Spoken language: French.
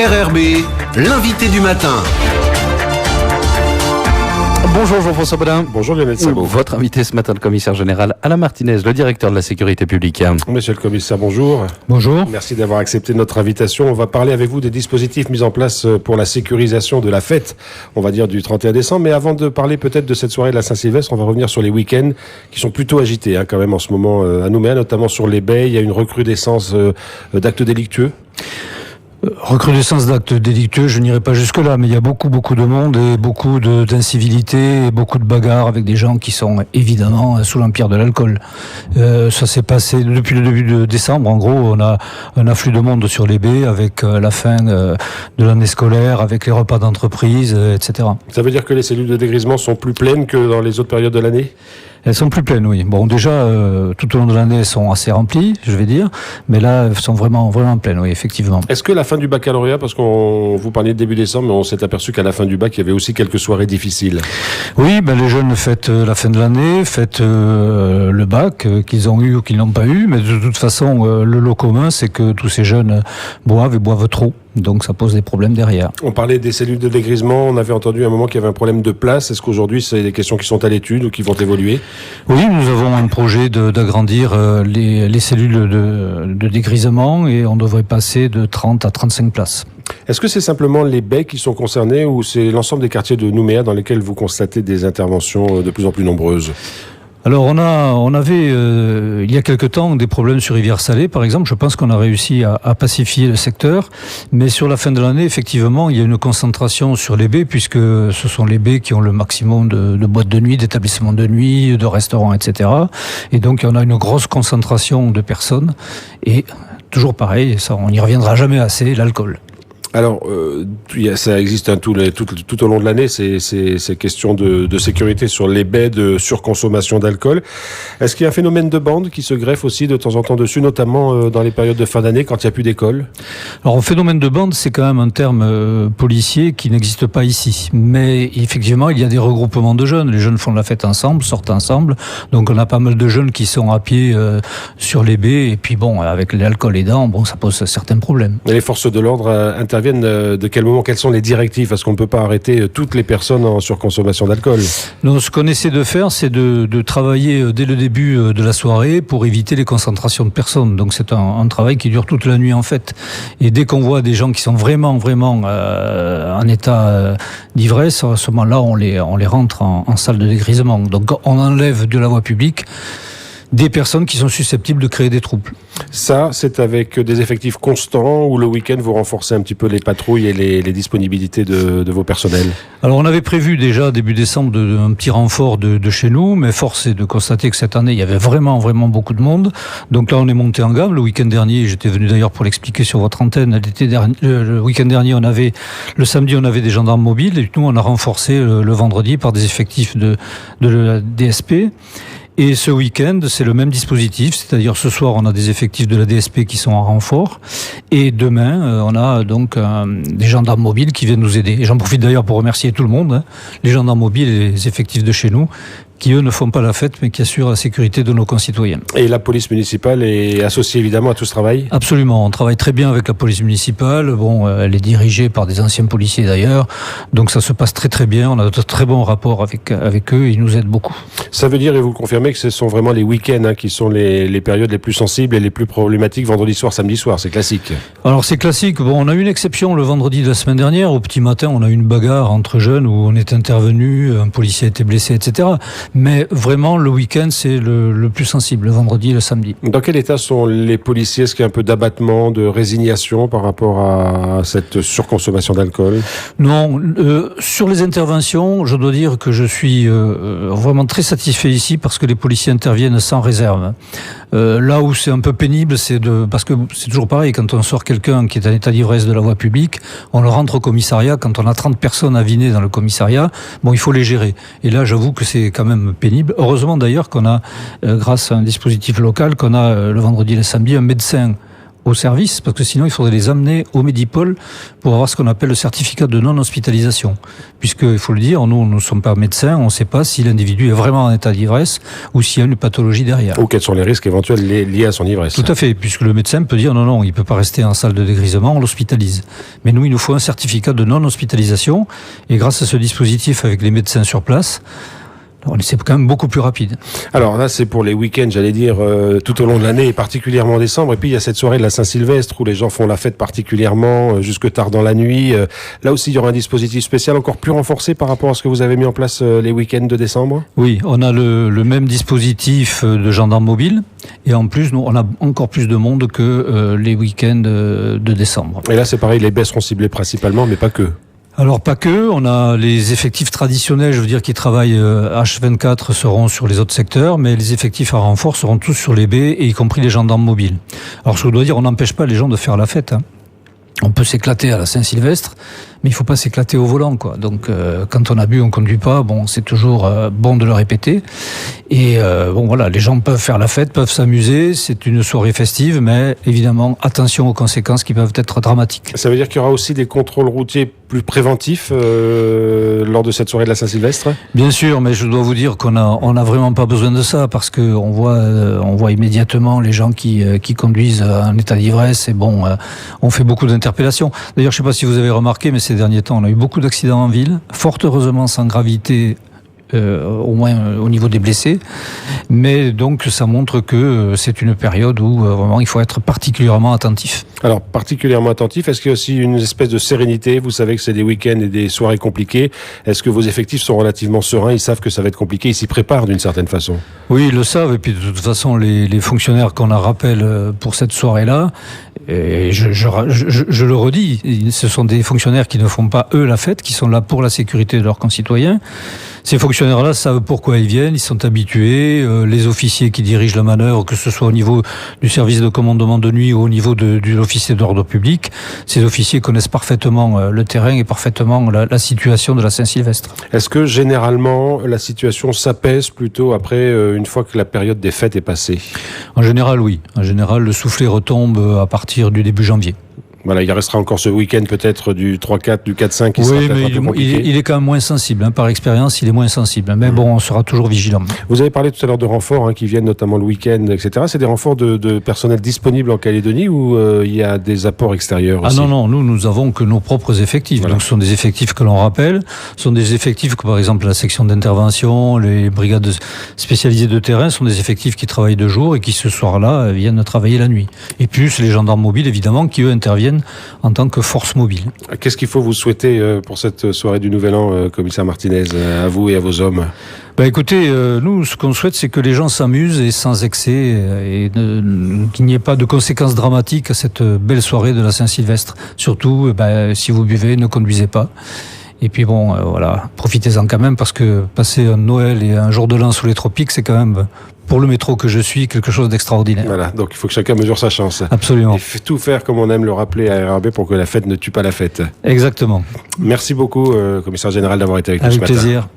RRB, l'invité du matin. Bonjour Jean-François Bodin. Bonjour Lionel Sabot. Votre invité ce matin, le commissaire général Alain Martinez, le directeur de la sécurité publique. Monsieur le commissaire, bonjour. Bonjour. Merci d'avoir accepté notre invitation. On va parler avec vous des dispositifs mis en place pour la sécurisation de la fête, on va dire du 31 décembre. Mais avant de parler peut-être de cette soirée de la Saint-Sylvestre, on va revenir sur les week-ends qui sont plutôt agités quand même en ce moment à Nouméa, notamment sur les baies. Il y a une recrudescence d'actes délictueux. Recrudescence d'actes délictueux, je n'irai pas jusque-là, mais il y a beaucoup de monde et beaucoup d'incivilité et beaucoup de bagarres avec des gens qui sont évidemment sous l'empire de l'alcool. Ça s'est passé depuis le début de décembre. En gros, on a un afflux de monde sur les baies avec la fin de l'année scolaire, avec les repas d'entreprise, etc. Ça veut dire que les cellules de dégrisement sont plus pleines que dans les autres périodes de l'année ? Elles sont plus pleines, oui. Bon, déjà, tout au long de l'année, elles sont assez remplies, je vais dire. Mais là, elles sont vraiment pleines, oui, effectivement. Est-ce que la fin du baccalauréat, parce qu'on vous parlait de début décembre, mais on s'est aperçu qu'à la fin du bac, il y avait aussi quelques soirées difficiles. Oui, les jeunes fêtent la fin de l'année, fêtent le bac, qu'ils ont eu ou qu'ils n'ont pas eu. Mais de toute façon, le lot commun, c'est que tous ces jeunes boivent et boivent trop. Donc ça pose des problèmes derrière. On parlait des cellules de dégrisement, on avait entendu à un moment qu'il y avait un problème de place. Est-ce qu'aujourd'hui c'est des questions qui sont à l'étude ou qui vont évoluer ? Oui, nous avons un projet d'agrandir les cellules de dégrisement et on devrait passer de 30 à 35 places. Est-ce que c'est simplement les baies qui sont concernés ou c'est l'ensemble des quartiers de Nouméa dans lesquels vous constatez des interventions de plus en plus nombreuses ? Alors on avait il y a quelque temps des problèmes sur Rivière-Salée par exemple. Je pense qu'on a réussi à pacifier le secteur, mais sur la fin de l'année effectivement il y a une concentration sur les baies puisque ce sont les baies qui ont le maximum de boîtes de nuit, d'établissements de nuit, de restaurants, etc. Et donc on a une grosse concentration de personnes et toujours pareil, ça on n'y reviendra jamais assez, l'alcool. Alors, ça existe tout au long de l'année, ces questions de sécurité sur les baies, de surconsommation d'alcool. Est-ce qu'il y a un phénomène de bande qui se greffe aussi de temps en temps dessus, notamment dans les périodes de fin d'année, quand il n'y a plus d'école ? Alors, un phénomène de bande, c'est quand même un terme policier qui n'existe pas ici. Mais effectivement, il y a des regroupements de jeunes. Les jeunes font la fête ensemble, sortent ensemble. Donc, on a pas mal de jeunes qui sont à pied sur les baies. Et puis, avec l'alcool aidant, ça pose certains problèmes. Et les forces de l'ordre interviennent de quel moment, quelles sont les directives ? Parce qu'on ne peut pas arrêter toutes les personnes en surconsommation d'alcool. Non, ce qu'on essaie de faire, c'est de travailler dès le début de la soirée pour éviter les concentrations de personnes. Donc c'est un travail qui dure toute la nuit en fait. Et dès qu'on voit des gens qui sont vraiment en état d'ivresse, à ce moment-là, on les rentre en salle de dégrisement. Donc on enlève de la voie publique des personnes qui sont susceptibles de créer des troubles. Ça, c'est avec des effectifs constants ou le week-end vous renforcez un petit peu les patrouilles et les disponibilités de vos personnels ? Alors on avait prévu déjà début décembre un petit renfort de chez nous, mais force est de constater que cette année il y avait vraiment beaucoup de monde. Donc là on est monté en gamme. Le week-end dernier, j'étais venu d'ailleurs pour l'expliquer sur votre antenne, le week-end dernier le samedi on avait des gendarmes mobiles et nous on a renforcé le vendredi par des effectifs de la DSP. Et ce week-end, c'est le même dispositif, c'est-à-dire ce soir, on a des effectifs de la DSP qui sont en renfort, et demain, on a donc des gendarmes mobiles qui viennent nous aider. Et j'en profite d'ailleurs pour remercier tout le monde, les gendarmes mobiles et les effectifs de chez nous, qui eux ne font pas la fête, mais qui assurent la sécurité de nos concitoyens. Et la police municipale est associée évidemment à tout ce travail ? Absolument, on travaille très bien avec la police municipale, elle est dirigée par des anciens policiers d'ailleurs, donc ça se passe très bien, on a de très bons rapports avec eux, ils nous aident beaucoup. Ça veut dire, et vous le confirmez, que ce sont vraiment les week-ends qui sont les périodes les plus sensibles et les plus problématiques, vendredi soir, samedi soir, c'est classique. Alors c'est classique, on a eu une exception le vendredi de la semaine dernière, au petit matin on a eu une bagarre entre jeunes où on est intervenu, un policier a été blessé, etc. Mais vraiment, le week-end, c'est le plus sensible, le vendredi et le samedi. Dans quel état sont les policiers ? Est-ce qu'il y a un peu d'abattement, de résignation par rapport à cette surconsommation d'alcool ? Non, sur les interventions, je dois dire que je suis vraiment très satisfait ici parce que les policiers interviennent sans réserve. Là où c'est un peu pénible, parce que c'est toujours pareil, quand on sort quelqu'un qui est en état d'ivresse de la voie publique, on le rentre au commissariat, quand on a 30 personnes à viner dans le commissariat, il faut les gérer. Et là, j'avoue que c'est quand même pénible. Heureusement d'ailleurs qu'on a, grâce à un dispositif local, qu'on a le vendredi et le samedi, un médecin au service, parce que sinon il faudrait les amener au Medipôle pour avoir ce qu'on appelle le certificat de non-hospitalisation. Puisque, il faut le dire, nous ne sommes pas médecins, on ne sait pas si l'individu est vraiment en état d'ivresse ou s'il y a une pathologie derrière. Ou quels sont les risques éventuels liés à son ivresse. Tout à fait, puisque le médecin peut dire non, il ne peut pas rester en salle de dégrisement, on l'hospitalise. Mais nous, il nous faut un certificat de non-hospitalisation, et grâce à ce dispositif avec les médecins sur place, c'est quand même beaucoup plus rapide. Alors là, c'est pour les week-ends, j'allais dire, tout au long de l'année, et particulièrement en décembre. Et puis, il y a cette soirée de la Saint-Sylvestre où les gens font la fête particulièrement jusque tard dans la nuit. Là aussi, il y aura un dispositif spécial encore plus renforcé par rapport à ce que vous avez mis en place les week-ends de décembre. Oui, on a le même dispositif de gendarmes mobiles. Et en plus, nous, on a encore plus de monde que les week-ends de décembre. Et là, c'est pareil, les baies seront ciblées principalement, mais pas que. Alors pas que, on a les effectifs traditionnels, je veux dire, qui travaillent H24 seront sur les autres secteurs, mais les effectifs à renfort seront tous sur les baies, et y compris les gendarmes mobiles. Alors je dois dire, on n'empêche pas les gens de faire la fête, hein. On peut s'éclater à la Saint-Sylvestre, mais il faut pas s'éclater au volant, quoi. Donc, quand on a bu, on conduit pas. Bon, c'est toujours bon de le répéter. Et bon, voilà, les gens peuvent faire la fête, peuvent s'amuser. C'est une soirée festive, mais évidemment, attention aux conséquences qui peuvent être dramatiques. Ça veut dire qu'il y aura aussi des contrôles routiers plus préventifs lors de cette soirée de la Saint-Sylvestre. Bien sûr, mais je dois vous dire qu'on a vraiment pas besoin de ça, parce que on voit immédiatement les gens qui conduisent en état d'ivresse. Et bon, on fait beaucoup d'interpellations. D'ailleurs, je sais pas si vous avez remarqué, mais ces derniers temps, on a eu beaucoup d'accidents en ville, fort heureusement sans gravité, au moins au niveau des blessés. Mais donc, ça montre que c'est une période où vraiment il faut être particulièrement attentif. Alors, particulièrement attentif, est-ce qu'il y a aussi une espèce de sérénité? Vous savez que c'est des week-ends et des soirées compliquées. Est-ce que vos effectifs sont relativement sereins? Ils savent que ça va être compliqué, ils s'y préparent d'une certaine façon. Oui, ils le savent. Et puis, de toute façon, les fonctionnaires qu'on a rappelé pour cette soirée-là, et je le redis, ce sont des fonctionnaires qui ne font pas, eux, la fête, qui sont là pour la sécurité de leurs concitoyens. Ces fonctionnaires-là savent pourquoi ils viennent, ils sont habitués. Les officiers qui dirigent la manœuvre, que ce soit au niveau du service de commandement de nuit ou au niveau de l'officier d'ordre public, ces officiers connaissent parfaitement le terrain et parfaitement la situation de la Saint-Sylvestre. Est-ce que généralement la situation s'apaise plutôt après une fois que la période des fêtes est passée? En général, oui. En général, le soufflet retombe à partir du début janvier. Voilà, il restera encore ce week-end peut-être du 3-4, du 4-5 qui sera peut-être un peu compliqué. Il est quand même moins sensible, hein, par expérience, il est moins sensible. Mais bon, on sera toujours vigilant. Vous avez parlé tout à l'heure de renforts qui viennent notamment le week-end, etc. C'est des renforts de personnel disponible en Calédonie ou il y a des apports extérieurs aussi? Ah non, nous avons que nos propres effectifs. Voilà. Donc ce sont des effectifs que l'on rappelle. Ce sont des effectifs que par exemple la section d'intervention, les brigades spécialisées de terrain sont des effectifs qui travaillent de jour et qui ce soir-là viennent travailler la nuit. Et plus les gendarmes mobiles évidemment qui eux interviennent en tant que force mobile. Qu'est-ce qu'il faut vous souhaiter pour cette soirée du Nouvel An, commissaire Martinez, à vous et à vos hommes? Écoutez, nous, ce qu'on souhaite, c'est que les gens s'amusent et sans excès et qu'il n'y ait pas de conséquences dramatiques à cette belle soirée de la Saint-Sylvestre. Surtout, si vous buvez, ne conduisez pas. Et puis bon, voilà, profitez-en quand même parce que passer un Noël et un jour de l'an sous les tropiques, c'est quand même, pour le métro que je suis, quelque chose d'extraordinaire. Voilà, donc il faut que chacun mesure sa chance. Absolument. Et tout faire comme on aime le rappeler à RRB pour que la fête ne tue pas la fête. Exactement. Merci beaucoup, commissaire général, d'avoir été avec nous ce matin. Avec plaisir.